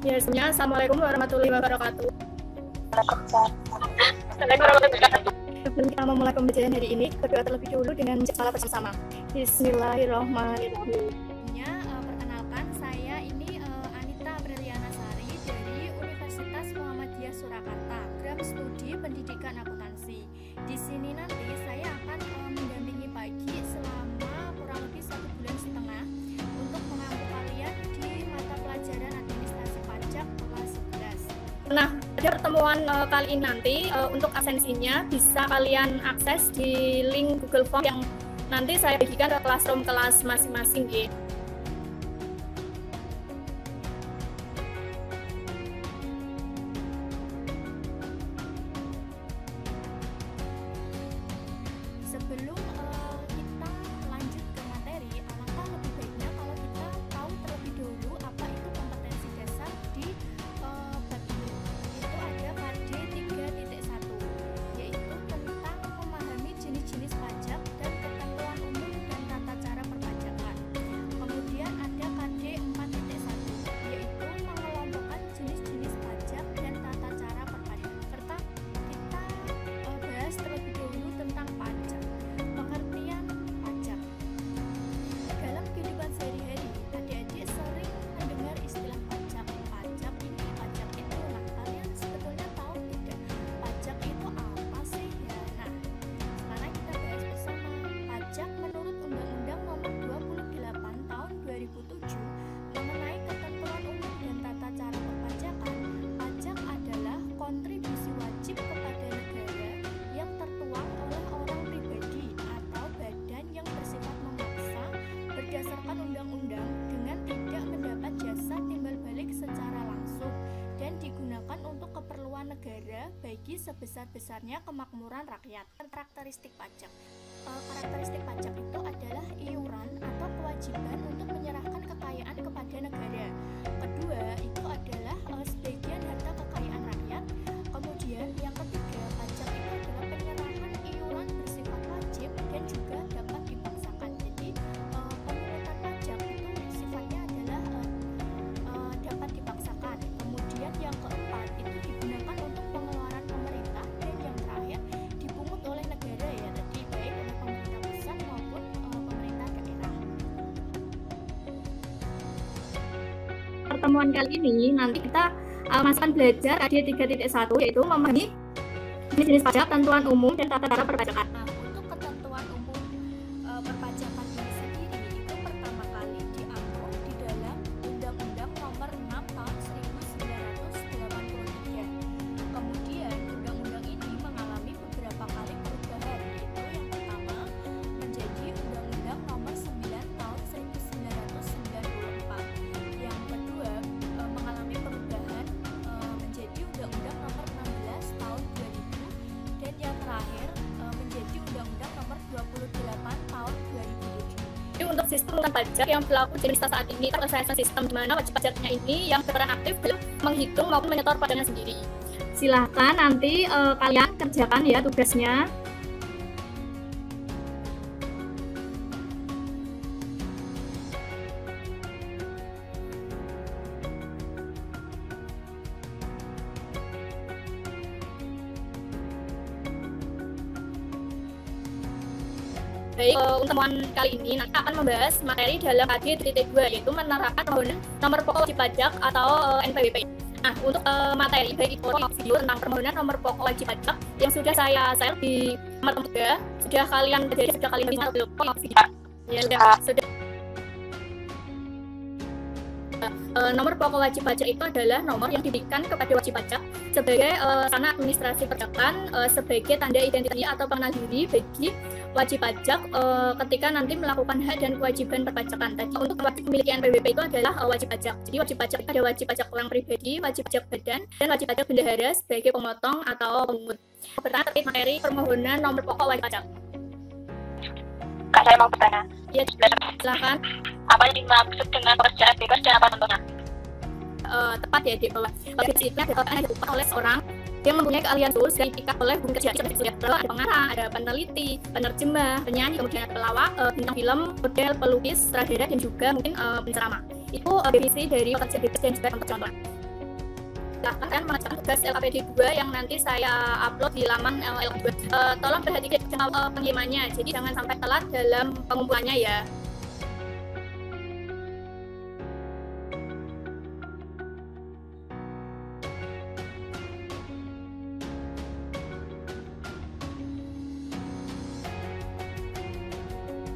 Ya, semuanya Assalamualaikum warahmatullahi wabarakatuh. Sebelum kita memulai pembelajaran hari ini, berdoa terlebih dahulu dengan salat bersama. Bismillahirrahmanirrahim. Perkenalkan, saya ini Anita Apriliana Sari dari Universitas Muhammadiyah Surakarta, program studi pendidikan akuntansi. Di sini nanti saya akan mendampingi pagi selama kurang lebih 1,5 bulan untuk mengampu kalian di mata pelajaran administrasi pajak kelas 11. Nah, pada pertemuan kali ini nanti untuk absensinya bisa kalian akses di link Google Form yang nanti saya bagikan ke classroom kelas masing-masing ya. Sebelum kita lanjut ke materi, alangkah lebih baiknya kalau kita tahu terlebih dahulu apa itu kompetensi dasar di bab ini. Itu ada KD 3.1, yaitu tentang memahami jenis-jenis pajak dan ketentuan umum dan tata cara perpajakan. Kemudian ada KD 4.1, yaitu mengelompokkan jenis-jenis pajak dan tata cara perpajakan. Serta kita bahas terlebih dahulu tentang pajak. Pengertian pajak. Dalam kehidupan sehari-hari, adik-adik sering mendengar istilah pajak. Pajak ini, pajak itu. Nah, kalian sebetulnya tahu tidak pajak itu apa sih ya? Nah, sekarang kita bahas bersama. Pajak menurut Undang-Undang Nomor 28 Tahun 2007 mengenai ketentuan umum dan tata cara perpajakan. Pajak adalah kontribusi wajib kepada negara yang tertuang oleh orang pribadi atau badan yang bersifat memaksa berdasarkan undang-undang dengan tidak mendapat jasa timbal balik secara langsung dan digunakan untuk keperluan negara bagi sebesar-besarnya kemakmuran rakyat. Karakteristik pajak. Karakteristik pajak itu adalah iuran atau kewajiban untuk menyerahkan kekayaan kepada negara. Kedua, itu adalah sebagian harta kekayaan rakyat. Kemudian yang ketiga, pajak itu adalah penyerahan iuran bersifat wajib dan juga dapat dipaksakan. Jadi pemungutan pajak itu sifatnya adalah dapat dipaksakan. Kemudian yang keempat itu digunakan untuk pengeluaran pemerintah, dan yang terakhir dipungut oleh negara ya tadi, baik oleh pemerintah pusat maupun pemerintah daerah. Pertemuan kali ini nanti kita masih akan belajar KD 3.1, yaitu memahami jenis-jenis pajak, ketentuan umum dan tata cara perpajakan. Nah, untuk ketentuan umum perpajakan ini sendiri itu pertama kali diatur di dalam Undang-Undang Nomor 6 Tahun 1983. Kemudian undang-undang ini mengalami beberapa kali perubahan, yaitu yang pertama menjadi Undang-Undang Nomor 9 Tahun 1994. Yang kedua mengalami perubahan menjadi Undang-Undang Nomor 16 Tahun 2000, dan yang terakhir menjadi Undang-Undang Nomor 28 Tahun 2007. Jadi untuk sistem pajak yang berlaku di Indonesia saat ini, terkait sistem di mana wajib pajaknya ini yang berperan aktif dalam menghitung maupun menyetor pajaknya sendiri. Silahkan nanti kalian kerjakan ya tugasnya. Baik, untuk pertemuan kali ini nanti akan membahas materi dalam KD 3.2, yaitu menerapkan permohonan nomor pokok wajib pajak atau NPWP. Nah, untuk materi baik itu video tentang permohonan nomor pokok wajib pajak yang sudah saya share di nomor 3, sudah kalian pelajari, sudah kalian bisa belum? Ya sudah. Nomor pokok wajib pajak itu adalah nomor yang diberikan kepada wajib pajak sebagai sarana administrasi perpajakan, sebagai tanda identitas atau pengenal diri bagi wajib pajak ketika nanti melakukan hak dan kewajiban perpajakan. Tadi untuk wajib memiliki NPWP itu adalah wajib pajak. Jadi wajib pajak itu ada wajib pajak orang pribadi, wajib pajak badan, dan wajib pajak bendahara sebagai pemotong atau pemungut. Pertama terkait materi permohonan nomor pokok wajib pajak. Kak, saya mau bertanya. Ya, silakan. Apa yang dimaksud dengan pekerjaan bebas dan apa contohnya? Tepat ya, Dek, bahwa pekerjaan itu adalah yang dilakukan oleh seorang yang mempunyai keahlian khusus dan diikat oleh hukum kerja. Ada pengarang, ada peneliti, penerjemah, penyanyi, kemudian ada pelawak, bintang film, model, pelukis, sutradara, dan juga mungkin penceramah. Itu definisi dari pekerjaan bebas dan juga contoh-contoh. silahkan kalian mengerjakan tugas LKPD 2 yang nanti saya upload di laman LKPD 2. Tolong perhatikan pengirimannya, jadi jangan sampai telat dalam pengumpulannya ya.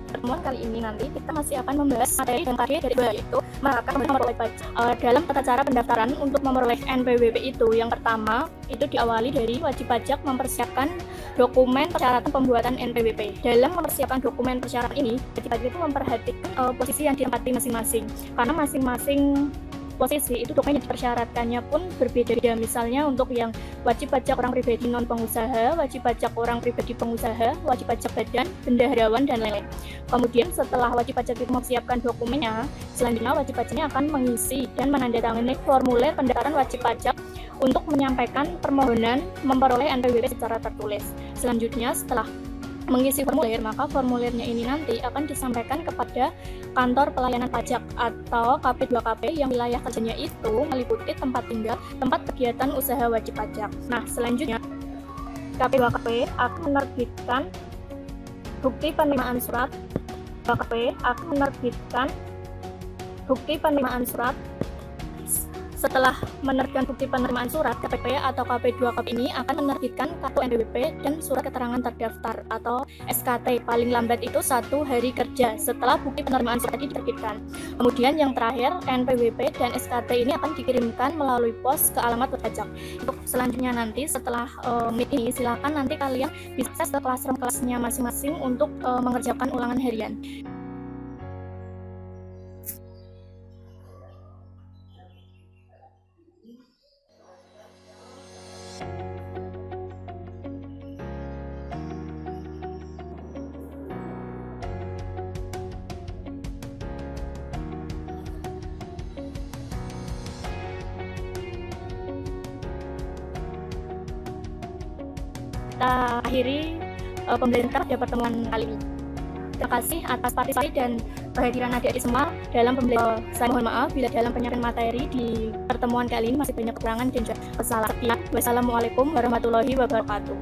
Pertemuan kali ini nanti kita masih akan membahas materi dan karya dari yaitu merakamkan nomor wajib pajak. Dalam tata cara pendaftaran untuk memperoleh NPWP itu, yang pertama itu diawali dari wajib pajak mempersiapkan dokumen persyaratan pembuatan NPWP. Dalam mempersiapkan dokumen persyaratan ini, wajib pajak itu memperhatikan posisi yang ditempati masing-masing, karena masing-masing posisi itu dokumen yang dipersyaratkannya pun berbeda-beda. Misalnya untuk yang wajib pajak orang pribadi non pengusaha, wajib pajak orang pribadi pengusaha, wajib pajak badan, bendaharawan, dan lain-lain. Kemudian setelah wajib pajak itu mempersiapkan dokumennya, selanjutnya wajib pajaknya akan mengisi dan menandatangani formulir pendaftaran wajib pajak untuk menyampaikan permohonan memperoleh NPWP secara tertulis. Selanjutnya setelah mengisi formulir, maka formulirnya ini nanti akan disampaikan kepada kantor pelayanan pajak atau KP2KP yang wilayah kerjanya itu meliputi tempat tinggal, tempat kegiatan usaha wajib pajak. Nah, selanjutnya KP2KP akan menerbitkan bukti penerimaan surat. KP akan menerbitkan bukti penerimaan surat. Setelah menerbitkan bukti penerimaan surat, KPP atau KP2KP ini akan menerbitkan kartu NPWP dan surat keterangan terdaftar atau SKT paling lambat itu 1 hari kerja setelah bukti penerimaan surat ini diterbitkan. Kemudian yang terakhir, NPWP dan SKT ini akan dikirimkan melalui pos ke alamat pajak. Untuk selanjutnya nanti setelah meet ini, silakan nanti kalian bisa ke kelasnya masing-masing untuk mengerjakan ulangan harian. Kita akhiri pembelajaran pada pertemuan kali ini. Terima kasih atas partisipasi dan kehadiran adik-adik semua dalam pembelajaran. Saya mohon maaf bila dalam penyampaian materi di pertemuan kali ini masih banyak kekurangan dan juga kesalahan. Wassalamualaikum warahmatullahi wabarakatuh.